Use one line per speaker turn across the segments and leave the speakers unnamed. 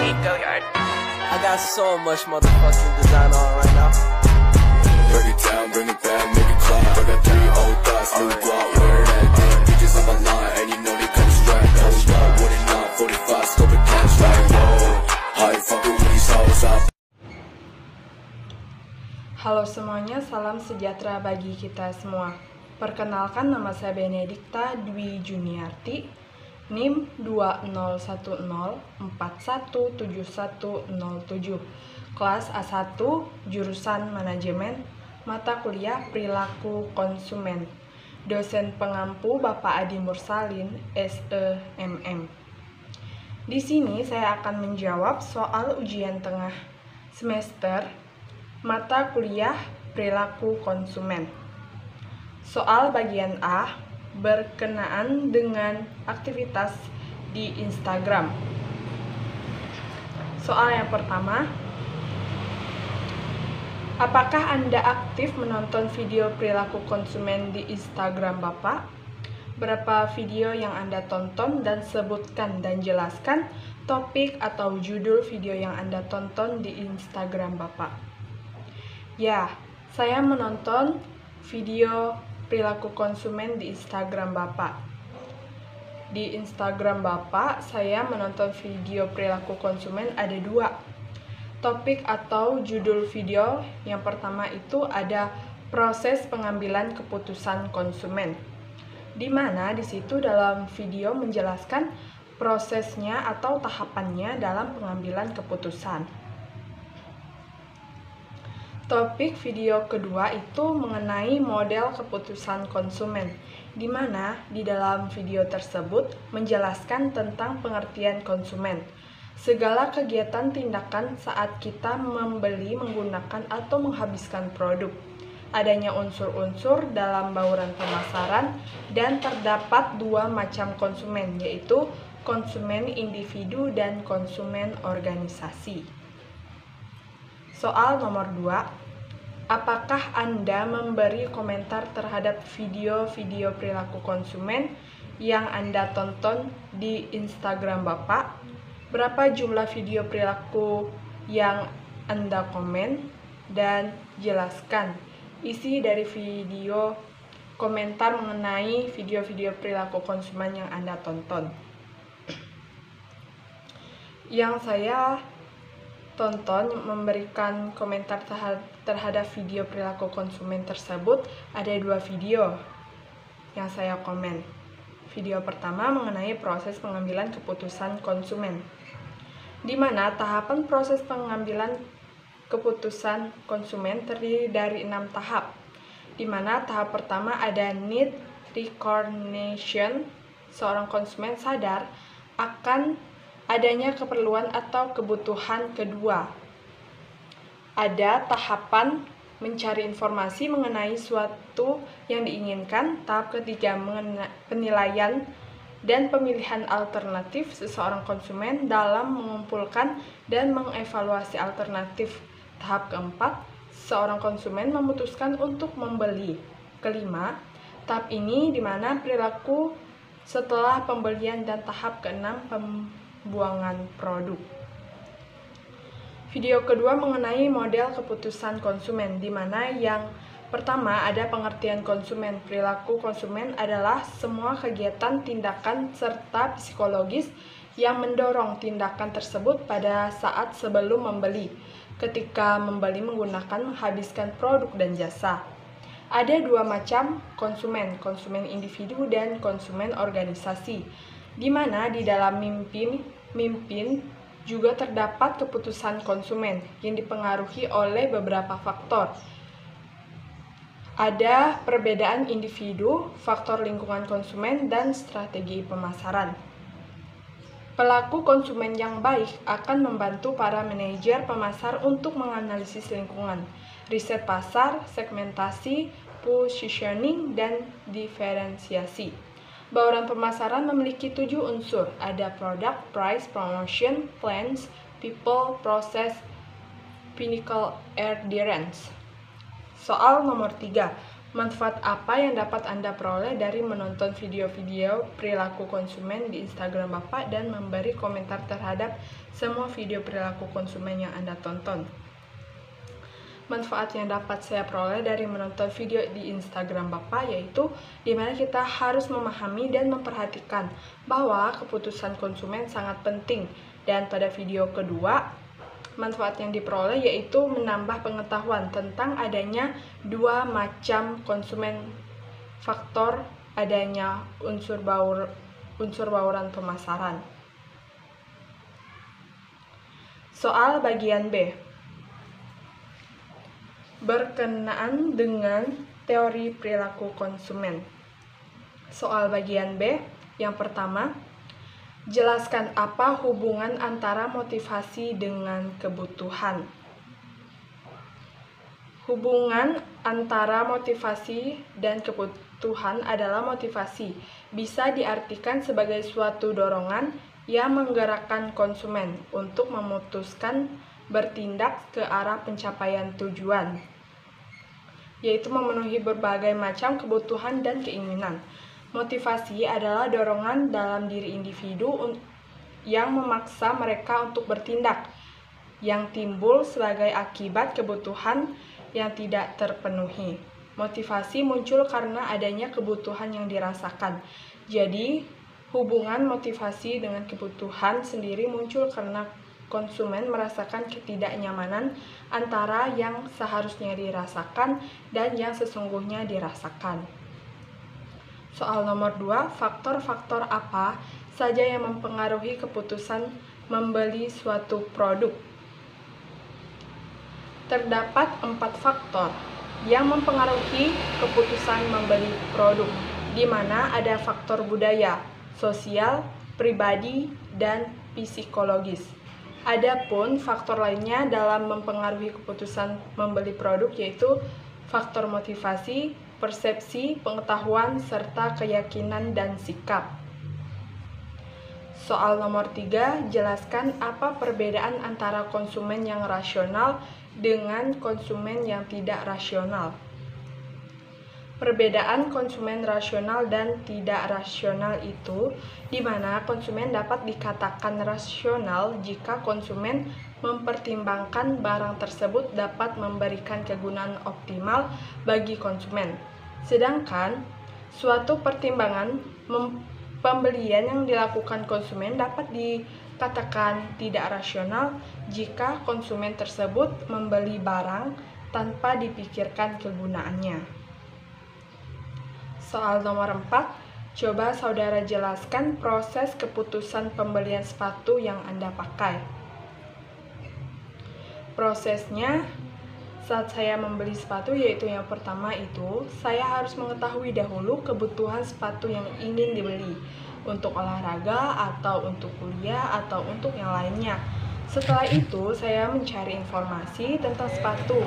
Go yard. I got so much motherfucking design on right now.
Break it down, bring it back, make it clap. I got 3 old thoughts, new block, where that damn bitches on my line, and you know they come straight. Hold up, what it not, 45, stupid cash like whoa. How you fucking with these hoes up?
Halo semuanya, salam sejahtera bagi kita semua. Perkenalkan, nama saya Benedikta Dwi Juniarti, NIM 2010417107, kelas A1, jurusan Manajemen, mata kuliah Perilaku Konsumen. Dosen pengampu Bapak Adi Mursalin, SEMM. Di sini saya akan menjawab soal ujian tengah semester mata kuliah Perilaku Konsumen. Soal bagian A berkenaan dengan aktivitas di Instagram. Soal yang pertama, apakah Anda aktif menonton video perilaku konsumen di Instagram Bapak? Berapa video yang Anda tonton dan sebutkan dan jelaskan topik atau judul video yang Anda tonton di Instagram Bapak. Ya, saya menonton video perilaku konsumen di Instagram Bapak. Di Instagram Bapak, saya menonton video perilaku konsumen ada 2. Topik atau judul video yang pertama itu ada proses pengambilan keputusan konsumen. Di mana di situ dalam video menjelaskan prosesnya atau tahapannya dalam pengambilan keputusan. Topik video kedua itu mengenai model keputusan konsumen, di mana di dalam video tersebut menjelaskan tentang pengertian konsumen. Segala kegiatan tindakan saat kita membeli, menggunakan, atau menghabiskan produk. Adanya unsur-unsur dalam bauran pemasaran dan terdapat 2 macam konsumen, yaitu konsumen individu dan konsumen organisasi. Soal nomor 2, apakah Anda memberi komentar terhadap video-video perilaku konsumen yang Anda tonton di Instagram Bapak? Berapa jumlah video perilaku yang Anda komen? Dan jelaskan isi dari video komentar mengenai video-video perilaku konsumen yang Anda tonton. Yang saya tonton memberikan komentar terhadap video perilaku konsumen tersebut ada 2 video yang saya komen. Video pertama mengenai proses pengambilan keputusan konsumen, di mana tahapan proses pengambilan keputusan konsumen terdiri dari 6 tahap, di mana tahap pertama ada need recognition. Seorang konsumen sadar akan adanya keperluan atau kebutuhan. Kedua, ada tahapan mencari informasi mengenai suatu yang diinginkan. Tahap ketiga, penilaian dan pemilihan alternatif seseorang konsumen dalam mengumpulkan dan mengevaluasi alternatif. Tahap keempat, seorang konsumen memutuskan untuk membeli. Kelima, tahap ini di mana perilaku setelah pembelian, dan tahap keenam, pembuangan produk. Video kedua mengenai model keputusan konsumen, di mana yang pertama ada pengertian konsumen. Perilaku konsumen adalah semua kegiatan, tindakan, serta psikologis yang mendorong tindakan tersebut pada saat sebelum membeli, ketika membeli, menggunakan, menghabiskan produk dan jasa. Ada 2 macam konsumen, konsumen individu dan konsumen organisasi, di mana di dalam mimpin juga terdapat keputusan konsumen yang dipengaruhi oleh beberapa faktor. Ada perbedaan individu, faktor lingkungan konsumen, dan strategi pemasaran. Pelaku konsumen yang baik akan membantu para manajer pemasar untuk menganalisis lingkungan, riset pasar, segmentasi, positioning, dan diferensiasi. Bauran pemasaran memiliki 7 unsur, ada product, price, promotion, plans, people, process, pinnacle, adherence. Soal nomor 3, Manfaat apa yang dapat Anda peroleh dari menonton video-video perilaku konsumen di Instagram Bapak dan memberi komentar terhadap semua video perilaku konsumen yang Anda tonton? Manfaat yang dapat saya peroleh dari menonton video di Instagram Bapak yaitu di mana kita harus memahami dan memperhatikan bahwa keputusan konsumen sangat penting. Dan pada video kedua, manfaat yang diperoleh yaitu menambah pengetahuan tentang adanya dua macam konsumen, faktor adanya unsur bauran pemasaran. Soal bagian B. Berkenaan dengan teori perilaku konsumen. Soal bagian B, yang pertama, jelaskan apa hubungan antara motivasi dengan kebutuhan. Hubungan antara motivasi dan kebutuhan adalah motivasi. Bisa diartikan sebagai suatu dorongan yang menggerakkan konsumen untuk memutuskan bertindak ke arah pencapaian tujuan, yaitu memenuhi berbagai macam kebutuhan dan keinginan. Motivasi adalah dorongan dalam diri individu yang memaksa mereka untuk bertindak, yang timbul sebagai akibat kebutuhan yang tidak terpenuhi. Motivasi muncul karena adanya kebutuhan yang dirasakan. Jadi, hubungan motivasi dengan kebutuhan sendiri muncul karena konsumen merasakan ketidaknyamanan antara yang seharusnya dirasakan dan yang sesungguhnya dirasakan. Soal nomor 2, faktor-faktor apa saja yang mempengaruhi keputusan membeli suatu produk? Terdapat 4 faktor yang mempengaruhi keputusan membeli produk, di mana ada faktor budaya, sosial, pribadi, dan psikologis. Adapun faktor lainnya dalam mempengaruhi keputusan membeli produk yaitu faktor motivasi, persepsi, pengetahuan, serta keyakinan dan sikap. Soal nomor 3, jelaskan apa perbedaan antara konsumen yang rasional dengan konsumen yang tidak rasional. Perbedaan konsumen rasional dan tidak rasional itu, di mana konsumen dapat dikatakan rasional jika konsumen mempertimbangkan barang tersebut dapat memberikan kegunaan optimal bagi konsumen. Sedangkan suatu pertimbangan pembelian yang dilakukan konsumen dapat dikatakan tidak rasional jika konsumen tersebut membeli barang tanpa dipikirkan kegunaannya. Soal nomor 4, coba saudara jelaskan proses keputusan pembelian sepatu yang Anda pakai. Prosesnya saat saya membeli sepatu yaitu yang pertama itu, saya harus mengetahui dahulu kebutuhan sepatu yang ingin dibeli untuk olahraga atau untuk kuliah atau untuk yang lainnya. Setelah itu, saya mencari informasi tentang sepatu.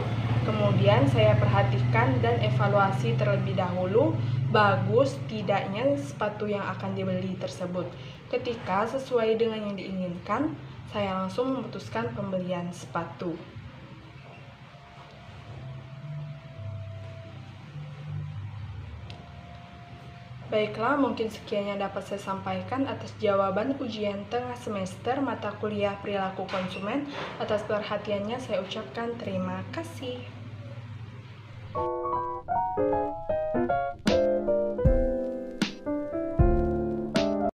Kemudian saya perhatikan dan evaluasi terlebih dahulu bagus tidaknya sepatu yang akan dibeli tersebut. Ketika sesuai dengan yang diinginkan, saya langsung memutuskan pembelian sepatu. Baiklah, mungkin sekian yang dapat saya sampaikan atas jawaban ujian tengah semester mata kuliah perilaku konsumen. Atas perhatiannya saya ucapkan terima kasih.